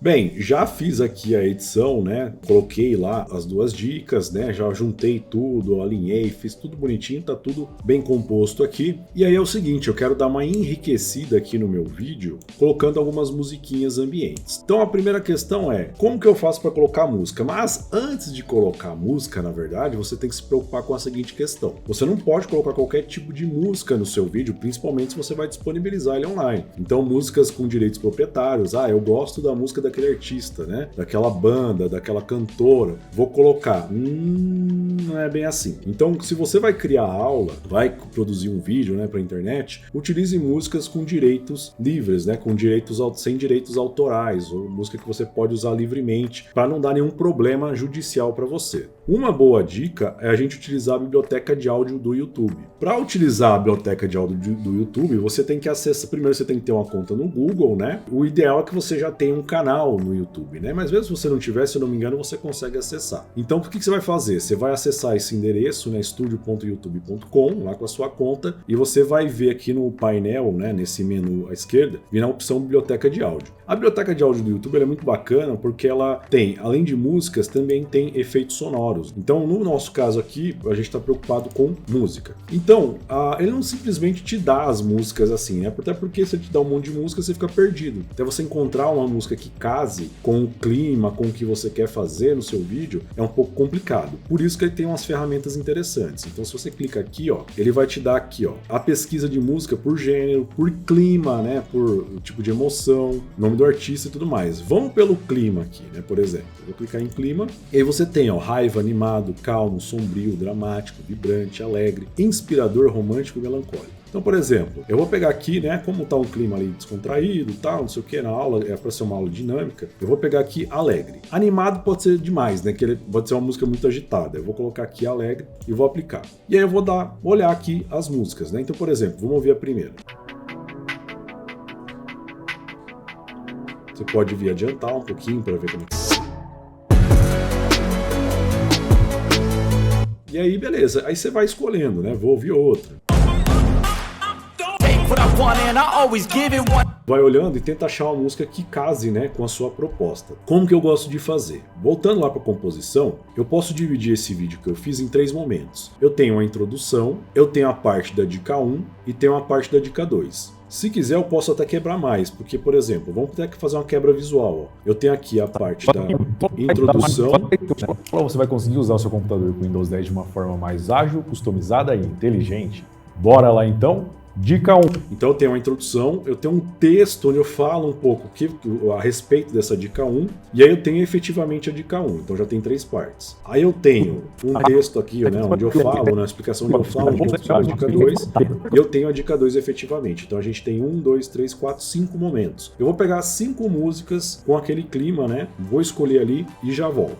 Bem, já fiz aqui a edição, né? Coloquei lá as duas dicas, né? Já juntei tudo, alinhei, fiz tudo bonitinho, tá tudo bem composto aqui. E aí é o seguinte, eu quero dar uma enriquecida aqui no meu vídeo, colocando algumas musiquinhas ambientes. Então a primeira questão é, como que eu faço para colocar música? Mas antes de colocar música, na verdade, você tem que se preocupar com a seguinte questão. Você não pode colocar qualquer tipo de música no seu vídeo, principalmente se você vai disponibilizar ele online. Então músicas com direitos proprietários, eu gosto da música daquele artista, né? Daquela banda, daquela cantora. Vou colocar. Não é bem assim. Então, se você vai criar aula, vai produzir um vídeo, né, para internet, utilize músicas com direitos livres, né? Sem direitos autorais, ou música que você pode usar livremente, para não dar nenhum problema judicial para você. Uma boa dica é a gente utilizar a biblioteca de áudio do YouTube. Para utilizar a biblioteca de áudio do YouTube, você tem que acessar. Primeiro você tem que ter uma conta no Google, né? O ideal é que você já tenha um canal no YouTube, né? Mas mesmo se você não tiver, se eu não me engano, você consegue acessar. Então, o que você vai fazer? Você vai acessar esse endereço, né? studio.youtube.com, lá com a sua conta, e você vai ver aqui no painel, né? Nesse menu à esquerda, vir a opção biblioteca de áudio. A biblioteca de áudio do YouTube é muito bacana porque ela tem, além de músicas, também tem efeitos sonoros. Então, no nosso caso aqui, a gente está preocupado com música. Então, ele não simplesmente te dá as músicas assim, né? Até porque se ele te dá um monte de música, você fica perdido. Até você encontrar uma música que case com o clima, com o que você quer fazer no seu vídeo, é um pouco complicado. Por isso que ele tem umas ferramentas interessantes. Então, se você clica aqui, ó, ele vai te dar aqui, ó, a pesquisa de música por gênero, por clima, né? Por tipo de emoção, nome do artista e tudo mais. Vamos pelo clima aqui, né? Por exemplo, eu vou clicar em clima, e aí você tem, ó, raiva, animado, calmo, sombrio, dramático, vibrante, alegre, inspirador, romântico e melancólico. Então, por exemplo, eu vou pegar aqui, né, como tá um clima ali descontraído, tal, não sei o que, na aula, é para ser uma aula dinâmica, eu vou pegar aqui alegre. Animado pode ser demais, né, que ele pode ser uma música muito agitada. Eu vou colocar aqui alegre e vou aplicar. E aí eu vou olhar aqui as músicas, né? Então, por exemplo, vamos ouvir a primeira. Você pode vir adiantar um pouquinho para ver como é que tá. E aí, beleza. Aí você vai escolhendo, né? Vou ouvir outra. Vai olhando e tenta achar uma música que case, né, com a sua proposta. Como que eu gosto de fazer? Voltando lá para a composição, eu posso dividir esse vídeo que eu fiz em 3 momentos. Eu tenho a introdução, eu tenho a parte da dica 1 e tenho a parte da dica 2. Se quiser, eu posso até quebrar mais, porque, por exemplo, vamos ter que fazer uma quebra visual. Ó. Eu tenho aqui a parte da introdução. Você vai conseguir usar o seu computador com Windows 10 de uma forma mais ágil, customizada e inteligente. Bora lá então? Dica 1. Então eu tenho uma introdução, eu tenho um texto onde eu falo um pouco a respeito dessa dica 1, e aí eu tenho efetivamente a dica 1, então já tem 3 partes. Aí eu tenho um texto aqui, né, onde eu falo, na explicação onde eu falo um pouco sobre a dica 2, e eu tenho a dica 2 efetivamente. Então a gente tem 1, 2, 3, 4, 5 momentos. Eu vou pegar 5 músicas com aquele clima, né, vou escolher ali e já volto.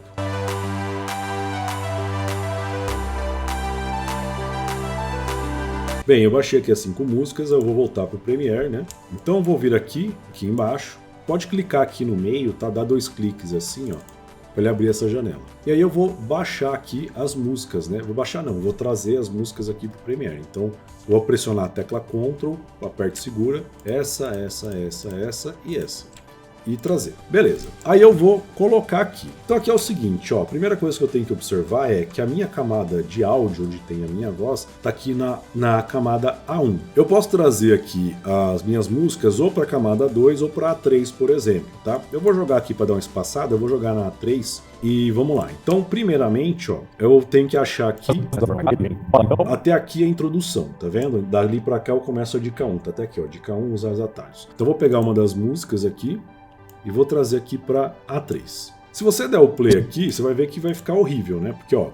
Bem, eu baixei aqui as 5 músicas, eu vou voltar para o Premiere, né? Então eu vou vir aqui embaixo, pode clicar aqui no meio, tá? Dá 2 cliques assim, ó, para ele abrir essa janela. E aí eu vou baixar aqui as músicas, né? Vou baixar não, vou trazer as músicas aqui para o Premiere. Então eu vou pressionar a tecla Ctrl, aperte segura, essa e essa. E trazer. Beleza. Aí eu vou colocar aqui. Então aqui é o seguinte, ó. A primeira coisa que eu tenho que observar é que a minha camada de áudio, onde tem a minha voz, tá aqui na camada A1. Eu posso trazer aqui as minhas músicas ou para a camada 2 ou para a 3, por exemplo, tá? Eu vou jogar aqui para dar uma espaçada, eu vou jogar na A3 e vamos lá. Então, primeiramente, ó, eu tenho que achar aqui até aqui a introdução, tá vendo? Dali para cá eu começo a dica 1, tá até aqui, ó, dica 1, usar os atalhos. Então, eu vou pegar uma das músicas aqui e vou trazer aqui para A3. Se você der o play aqui, você vai ver que vai ficar horrível, né? Porque, ó...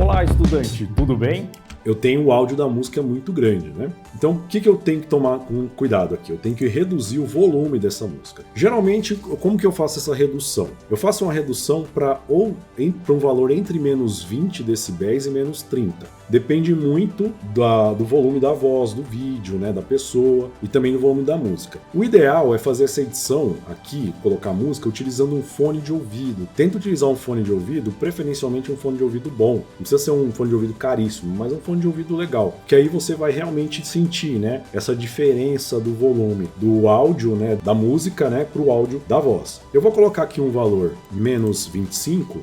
Olá, estudante, tudo bem? Eu tenho o áudio da música muito grande, né? Então, o que eu tenho que tomar cuidado aqui? Eu tenho que reduzir o volume dessa música. Geralmente, como que eu faço essa redução? Eu faço uma redução para um valor entre menos 20 decibéis e menos 30. Depende muito do volume da voz, do vídeo, né, da pessoa e também do volume da música. O ideal é fazer essa edição aqui, colocar música, utilizando um fone de ouvido. Tenta utilizar um fone de ouvido, preferencialmente um fone de ouvido bom. Não precisa ser um fone de ouvido caríssimo, mas um fone de ouvido legal. Que aí você vai realmente sentir, né, essa diferença do volume do áudio, né, da música, né, pro áudio da voz. Eu vou colocar aqui um valor menos 25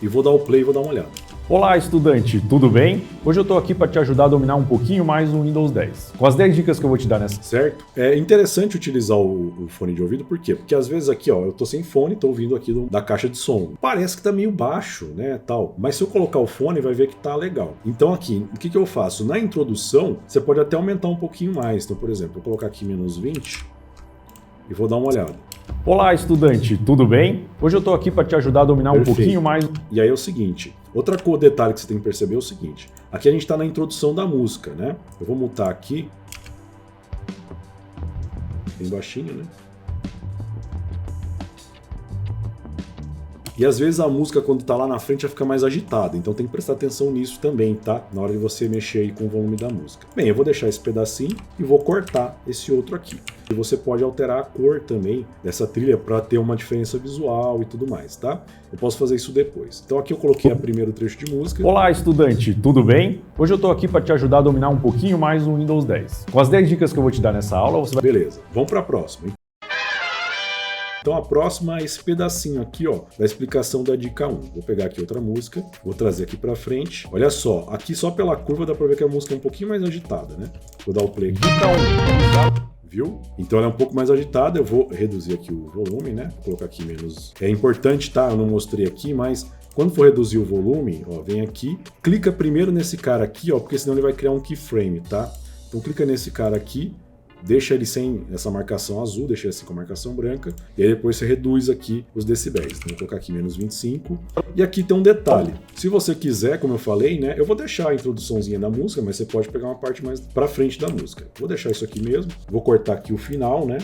e vou dar o play e vou dar uma olhada. Olá, estudante, tudo bem? Hoje eu estou aqui para te ajudar a dominar um pouquinho mais o Windows 10. Com as 10 dicas que eu vou te dar nessa... Certo? É interessante utilizar o fone de ouvido, por quê? Porque às vezes aqui, ó, eu tô sem fone, tô ouvindo aqui da caixa de som. Parece que tá meio baixo, né, tal. Mas se eu colocar o fone, vai ver que tá legal. Então aqui, o que eu faço? Na introdução, você pode até aumentar um pouquinho mais. Então, por exemplo, vou colocar aqui menos 20 e vou dar uma olhada. Olá, estudante, tudo bem? Hoje eu estou aqui para te ajudar a dominar um pouquinho mais... E aí é o seguinte, outra detalhe que você tem que perceber é o seguinte, aqui a gente está na introdução da música, né? Eu vou mutar aqui, bem baixinho, né? E às vezes a música, quando tá lá na frente, ela fica mais agitada. Então tem que prestar atenção nisso também, tá? Na hora de você mexer aí com o volume da música. Bem, eu vou deixar esse pedacinho e vou cortar esse outro aqui. E você pode alterar a cor também dessa trilha para ter uma diferença visual e tudo mais, tá? Eu posso fazer isso depois. Então aqui eu coloquei o primeiro trecho de música. Olá, estudante, tudo bem? Hoje eu estou aqui para te ajudar a dominar um pouquinho mais o Windows 10. Com as 10 dicas que eu vou te dar nessa aula, você vai... Beleza, vamos para a próxima. Então a próxima é esse pedacinho aqui, ó, da explicação da dica 1. Vou pegar aqui outra música, vou trazer aqui pra frente. Olha só, aqui só pela curva dá pra ver que a música é um pouquinho mais agitada, né? Vou dar o play aqui. Dica 1, viu? Então ela é um pouco mais agitada, eu vou reduzir aqui o volume, né? Vou colocar aqui menos... É importante, tá? Eu não mostrei aqui, mas... Quando for reduzir o volume, ó, vem aqui, clica primeiro nesse cara aqui, ó, porque senão ele vai criar um keyframe, tá? Então clica nesse cara aqui, deixa ele sem essa marcação azul, deixa ele assim com a marcação branca, e aí depois você reduz aqui os decibéis. Então vou colocar aqui menos 25. E aqui tem um detalhe. Se você quiser, como eu falei, né, eu vou deixar a introduçãozinha da música, mas você pode pegar uma parte mais pra frente da música. Vou deixar isso aqui mesmo, vou cortar aqui o final, né,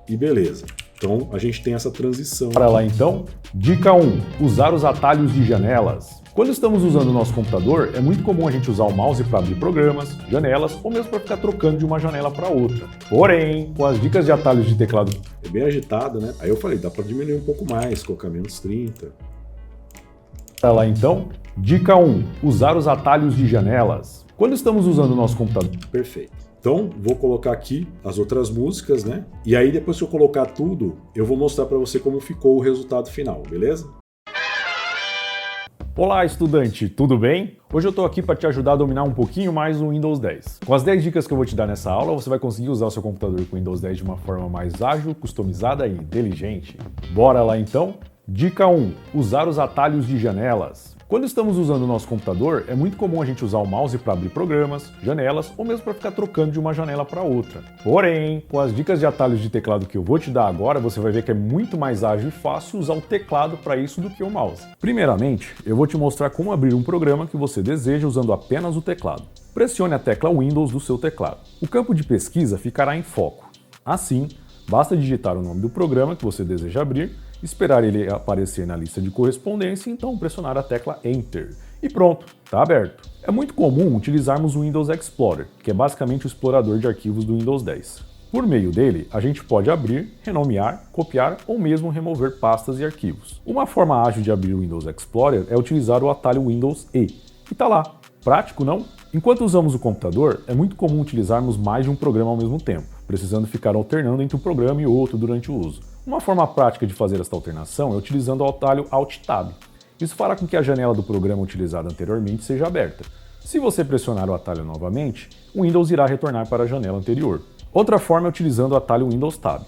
e beleza. Então a gente tem essa transição. Para lá então, dica 1, usar os atalhos de janelas. Quando estamos usando o nosso computador, é muito comum a gente usar o mouse para abrir programas, janelas ou mesmo para ficar trocando de uma janela para outra. Porém, com as dicas de atalhos de teclado... É bem agitado, né? Aí eu falei, dá para diminuir um pouco mais, colocar menos 30. Para lá então, dica 1, usar os atalhos de janelas. Quando estamos usando o nosso computador... Perfeito. Então, vou colocar aqui as outras músicas, né? E aí, depois que eu colocar tudo, eu vou mostrar para você como ficou o resultado final, beleza? Olá, estudante, tudo bem? Hoje eu estou aqui para te ajudar a dominar um pouquinho mais o Windows 10. Com as 10 dicas que eu vou te dar nessa aula, você vai conseguir usar o seu computador com o Windows 10 de uma forma mais ágil, customizada e inteligente. Bora lá então? Dica 1, usar os atalhos de janelas. Quando estamos usando o nosso computador, é muito comum a gente usar o mouse para abrir programas, janelas ou mesmo para ficar trocando de uma janela para outra. Porém, com as dicas de atalhos de teclado que eu vou te dar agora, você vai ver que é muito mais ágil e fácil usar o teclado para isso do que o mouse. Primeiramente, eu vou te mostrar como abrir um programa que você deseja usando apenas o teclado. Pressione a tecla Windows do seu teclado. O campo de pesquisa ficará em foco. Assim, basta digitar o nome do programa que você deseja abrir, esperar ele aparecer na lista de correspondência e então pressionar a tecla Enter. E pronto, está aberto. É muito comum utilizarmos o Windows Explorer, que é basicamente o explorador de arquivos do Windows 10. Por meio dele, a gente pode abrir, renomear, copiar ou mesmo remover pastas e arquivos. Uma forma ágil de abrir o Windows Explorer é utilizar o atalho Windows E, que está lá. Prático, não? Enquanto usamos o computador, é muito comum utilizarmos mais de um programa ao mesmo tempo, precisando ficar alternando entre um programa e outro durante o uso. Uma forma prática de fazer esta alternação é utilizando o atalho Alt-Tab. Isso fará com que a janela do programa utilizado anteriormente seja aberta. Se você pressionar o atalho novamente, o Windows irá retornar para a janela anterior. Outra forma é utilizando o atalho Windows Tab.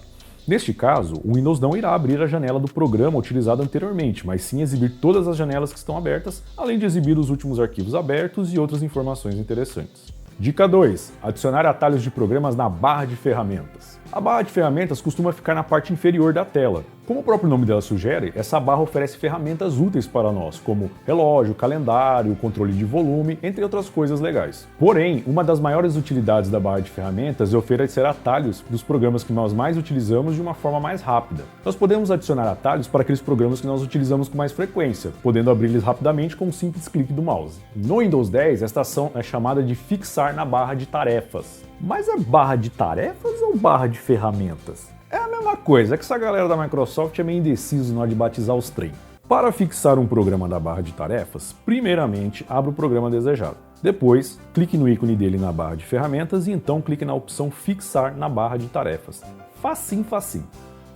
Neste caso, o Windows não irá abrir a janela do programa utilizado anteriormente, mas sim exibir todas as janelas que estão abertas, além de exibir os últimos arquivos abertos e outras informações interessantes. Dica 2. Adicionar atalhos de programas na barra de ferramentas. A barra de ferramentas costuma ficar na parte inferior da tela. Como o próprio nome dela sugere, essa barra oferece ferramentas úteis para nós, como relógio, calendário, controle de volume, entre outras coisas legais. Porém, uma das maiores utilidades da barra de ferramentas é oferecer atalhos dos programas que nós mais utilizamos de uma forma mais rápida. Nós podemos adicionar atalhos para aqueles programas que nós utilizamos com mais frequência, podendo abri-los rapidamente com um simples clique do mouse. No Windows 10, esta ação é chamada de fixar na barra de tarefas. Mas é barra de tarefas ou barra de ferramentas? É a mesma coisa, é que essa galera da Microsoft é meio indeciso na hora de batizar os trem. Para fixar um programa da barra de tarefas, primeiramente abra o programa desejado. Depois, clique no ícone dele na barra de ferramentas e então clique na opção fixar na barra de tarefas. Facinho, facinho.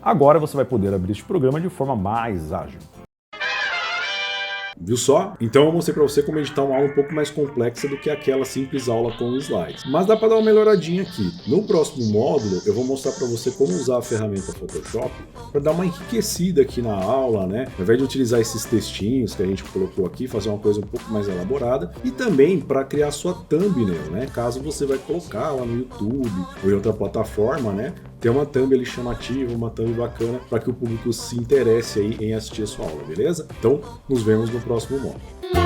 Agora você vai poder abrir este programa de forma mais ágil. Viu só? Então eu mostrei para você como editar uma aula um pouco mais complexa do que aquela simples aula com slides. Mas dá para dar uma melhoradinha aqui. No próximo módulo eu vou mostrar para você como usar a ferramenta Photoshop para dar uma enriquecida aqui na aula, né? Ao invés de utilizar esses textinhos que a gente colocou aqui, fazer uma coisa um pouco mais elaborada e também para criar sua thumbnail, né? Caso você vai colocar lá no YouTube ou em outra plataforma, né? Ter uma thumb ali chamativa, uma thumb bacana para que o público se interesse aí em assistir a sua aula, beleza? Então, nos vemos no próximo módulo.